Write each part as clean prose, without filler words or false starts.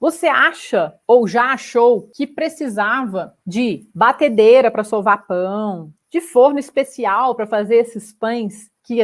Você acha ou já achou que precisava de batedeira para sovar pão, de forno especial para fazer esses pães que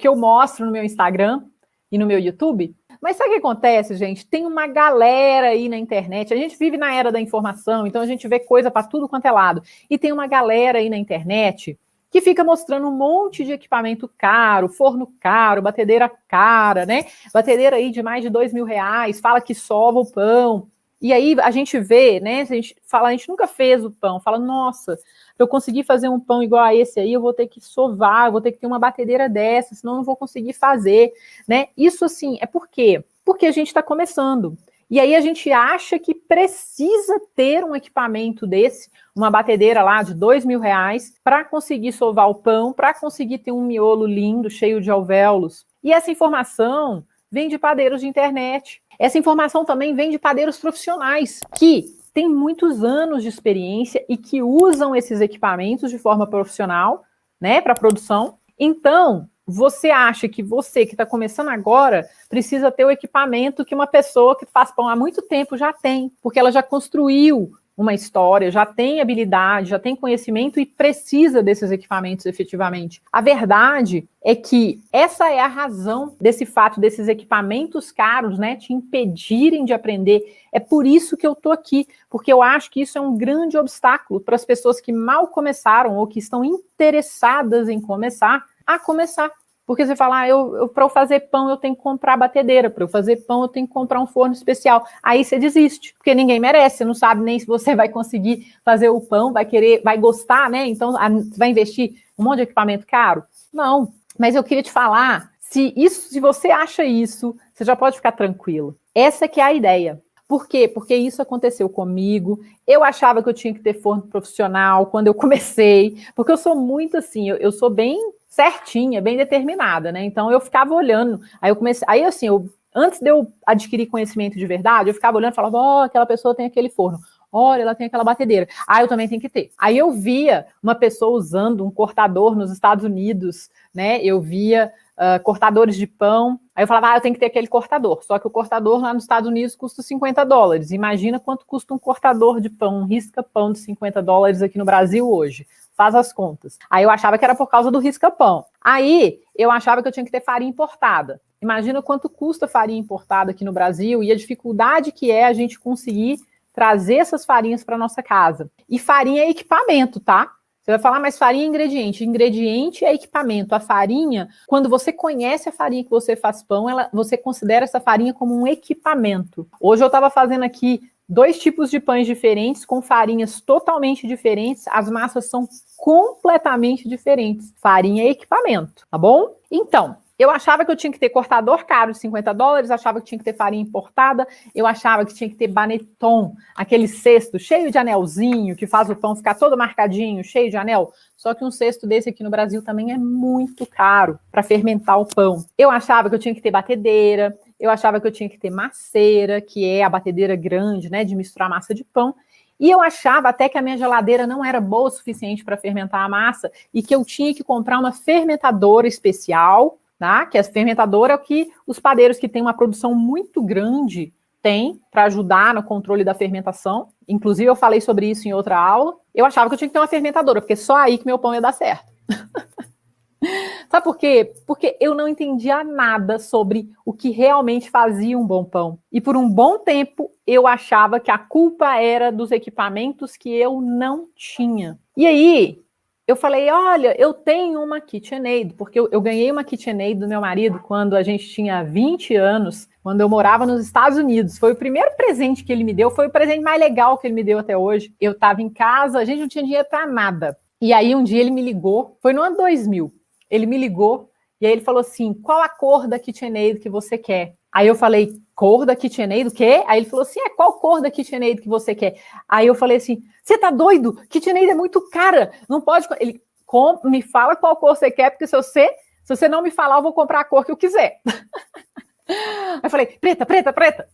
eu mostro no meu Instagram e no meu YouTube? Mas sabe o que acontece, gente? Tem uma galera aí na internet, a gente vive na era da informação, então a gente vê coisa para tudo quanto é lado. E tem uma galera aí na internet que fica mostrando um monte de equipamento caro, forno caro, batedeira cara, né? Batedeira aí de mais de R$ 2.000, fala que sova o pão. E aí a gente vê, né? A gente nunca fez o pão, fala, nossa, para eu conseguir fazer um pão igual a esse aí, eu vou ter que sovar, eu vou ter que ter uma batedeira dessa, senão eu não vou conseguir fazer, né? Isso, assim, é por quê? Porque a gente está começando. E aí a gente acha que precisa ter um equipamento desse, uma batedeira lá de R$ 2.000, para conseguir sovar o pão, para conseguir ter um miolo lindo, cheio de alvéolos. E essa informação vem de padeiros de internet. Essa informação também vem de padeiros profissionais, que têm muitos anos de experiência e que usam esses equipamentos de forma profissional, né, para produção. Então, você acha que você, que está começando agora, precisa ter o equipamento que uma pessoa que faz pão há muito tempo já tem, porque ela já construiu uma história, já tem habilidade, já tem conhecimento e precisa desses equipamentos efetivamente. A verdade é que essa é a razão desse fato desses equipamentos caros, né, te impedirem de aprender. É por isso que eu estou aqui, porque eu acho que isso é um grande obstáculo para as pessoas que mal começaram ou que estão interessadas em começar a começar. Porque você fala, para eu fazer pão eu tenho que comprar batedeira, para eu fazer pão eu tenho que comprar um forno especial. Aí você desiste, porque ninguém merece, você não sabe nem se você vai conseguir fazer o pão, vai gostar, né? Então vai investir um monte de equipamento caro? Não, mas eu queria te falar, se você acha isso, você já pode ficar tranquilo. Essa que é a ideia. Por quê? Porque isso aconteceu comigo. Eu achava que eu tinha que ter forno profissional quando eu comecei, porque eu sou muito assim, eu sou bem certinha, bem determinada, né? Então eu ficava olhando, antes de eu adquirir conhecimento de verdade, eu ficava olhando e falava, ó, aquela pessoa tem aquele forno, olha, ela tem aquela batedeira, eu também tenho que ter. Aí eu via uma pessoa usando um cortador nos Estados Unidos, né? Eu via cortadores de pão, aí eu falava, eu tenho que ter aquele cortador, só que o cortador lá nos Estados Unidos custa $50, imagina quanto custa um cortador de pão, um risca-pão de $50 aqui no Brasil hoje. Faz as contas. Aí eu achava que era por causa do risca-pão. Aí eu achava que eu tinha que ter farinha importada. Imagina quanto custa farinha importada aqui no Brasil e a dificuldade que é a gente conseguir trazer essas farinhas para nossa casa. E farinha é equipamento, tá? Você vai falar, mas farinha é ingrediente. Ingrediente é equipamento. A farinha, quando você conhece a farinha que você faz pão, você considera essa farinha como um equipamento. Hoje eu estava fazendo aqui 2 tipos de pães diferentes, com farinhas totalmente diferentes, as massas são completamente diferentes. Farinha é equipamento, tá bom? Então, eu achava que eu tinha que ter cortador caro de $50, achava que tinha que ter farinha importada, eu achava que tinha que ter baneton, aquele cesto cheio de anelzinho, que faz o pão ficar todo marcadinho, cheio de anel. Só que um cesto desse aqui no Brasil também é muito caro para fermentar o pão. Eu achava que eu tinha que ter batedeira, eu achava que eu tinha que ter maceira, que é a batedeira grande, né, de misturar massa de pão. E eu achava até que a minha geladeira não era boa o suficiente para fermentar a massa e que eu tinha que comprar uma fermentadora especial, tá? Que a fermentadora é o que os padeiros que têm uma produção muito grande têm para ajudar no controle da fermentação. Inclusive, eu falei sobre isso em outra aula. Eu achava que eu tinha que ter uma fermentadora, porque só aí que meu pão ia dar certo. Sabe por quê? Porque eu não entendia nada sobre o que realmente fazia um bom pão. E por um bom tempo, eu achava que a culpa era dos equipamentos que eu não tinha. E aí, eu falei, olha, eu tenho uma KitchenAid, porque eu ganhei uma KitchenAid do meu marido quando a gente tinha 20 anos, quando eu morava nos Estados Unidos. Foi o primeiro presente que ele me deu, foi o presente mais legal que ele me deu até hoje. Eu estava em casa, a gente não tinha dinheiro para nada. E aí um dia ele me ligou, foi no ano 2000. Ele me ligou e aí ele falou assim, qual a cor da KitchenAid que você quer? Aí eu falei, cor da KitchenAid, o quê? Aí ele falou assim, qual cor da KitchenAid que você quer? Aí eu falei assim, você tá doido? KitchenAid é muito cara, não pode... Ele, me fala qual cor você quer, porque se você não me falar, eu vou comprar a cor que eu quiser. Aí eu falei, preta, preta, preta.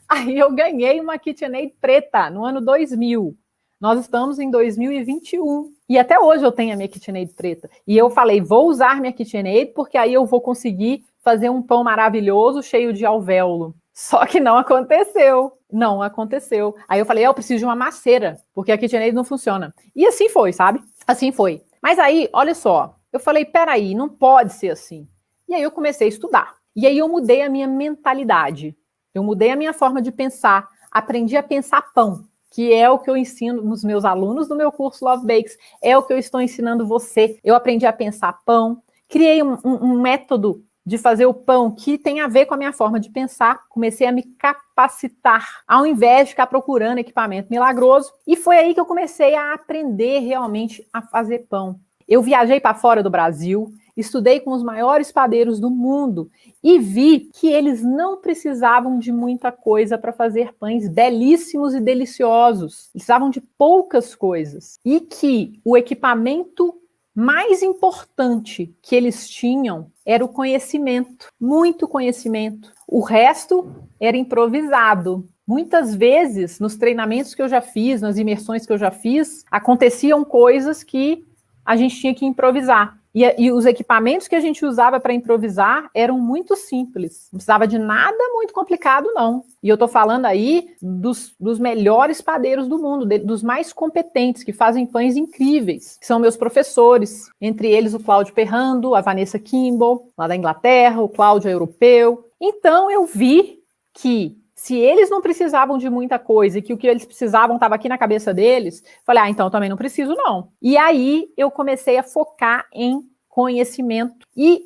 Aí eu ganhei uma KitchenAid preta no ano 2000. Nós estamos em 2021 e até hoje eu tenho a minha KitchenAid preta. E eu falei, vou usar minha KitchenAid porque aí eu vou conseguir fazer um pão maravilhoso cheio de alvéolo. Só que não aconteceu. Não aconteceu. Aí eu falei, eu preciso de uma maceira, porque a KitchenAid não funciona. E assim foi, sabe? Assim foi. Mas aí, olha só, eu falei, peraí, não pode ser assim. E aí eu comecei a estudar. E aí eu mudei a minha mentalidade. Eu mudei a minha forma de pensar. Aprendi a pensar pão, que é o que eu ensino nos meus alunos do meu curso Love Bakes. É o que eu estou ensinando você. Eu aprendi a pensar pão. Criei um método de fazer o pão que tem a ver com a minha forma de pensar. Comecei a me capacitar, ao invés de ficar procurando equipamento milagroso. E foi aí que eu comecei a aprender realmente a fazer pão. Eu viajei para fora do Brasil, estudei com os maiores padeiros do mundo e vi que eles não precisavam de muita coisa para fazer pães belíssimos e deliciosos. Precisavam de poucas coisas. E que o equipamento mais importante que eles tinham era o conhecimento, muito conhecimento. O resto era improvisado. Muitas vezes, nos treinamentos que eu já fiz, nas imersões que eu já fiz, aconteciam coisas que a gente tinha que improvisar. E os equipamentos que a gente usava para improvisar eram muito simples. Não precisava de nada muito complicado, não. E eu estou falando aí dos melhores padeiros do mundo, dos mais competentes, que fazem pães incríveis, que são meus professores. Entre eles o Cláudio Perrando, a Vanessa Kimball, lá da Inglaterra, o Cláudio é europeu. Então eu vi que se eles não precisavam de muita coisa e que o que eles precisavam estava aqui na cabeça deles, falei, então também não preciso não. E aí eu comecei a focar em conhecimento e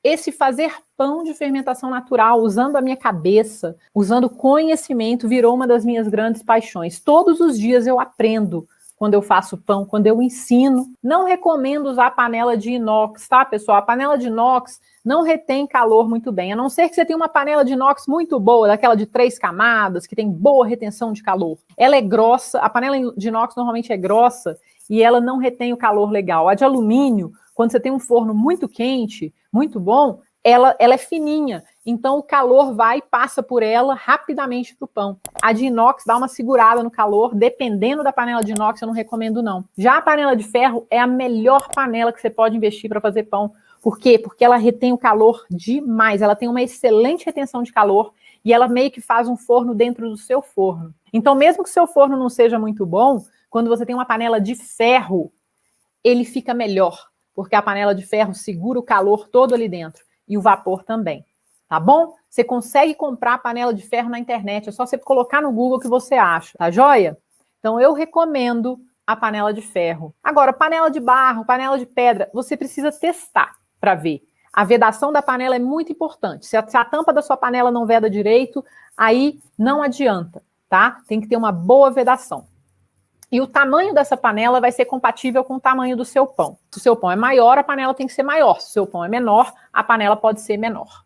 esse fazer pão de fermentação natural, usando a minha cabeça, usando conhecimento, virou uma das minhas grandes paixões. Todos os dias eu aprendo quando eu faço pão, quando eu ensino. Não recomendo usar panela de inox, tá, pessoal? A panela de inox não retém calor muito bem, a não ser que você tenha uma panela de inox muito boa, daquela de 3 camadas, que tem boa retenção de calor. Ela é grossa, a panela de inox normalmente é grossa e ela não retém o calor legal. A de alumínio, quando você tem um forno muito quente, muito bom, ela é fininha, então o calor vai e passa por ela rapidamente para o pão. A de inox dá uma segurada no calor, dependendo da panela de inox, eu não recomendo não. Já a panela de ferro é a melhor panela que você pode investir para fazer pão. Por quê? Porque ela retém o calor demais, ela tem uma excelente retenção de calor e ela meio que faz um forno dentro do seu forno. Então, mesmo que o seu forno não seja muito bom, quando você tem uma panela de ferro, ele fica melhor, porque a panela de ferro segura o calor todo ali dentro. E o vapor também, tá bom? Você consegue comprar panela de ferro na internet, é só você colocar no Google o que você acha, tá joia? Então eu recomendo a panela de ferro. Agora, panela de barro, panela de pedra, você precisa testar para ver. A vedação da panela é muito importante. Se a tampa da sua panela não veda direito, aí não adianta, tá? Tem que ter uma boa vedação. E o tamanho dessa panela vai ser compatível com o tamanho do seu pão. Se o seu pão é maior, a panela tem que ser maior. Se o seu pão é menor, a panela pode ser menor.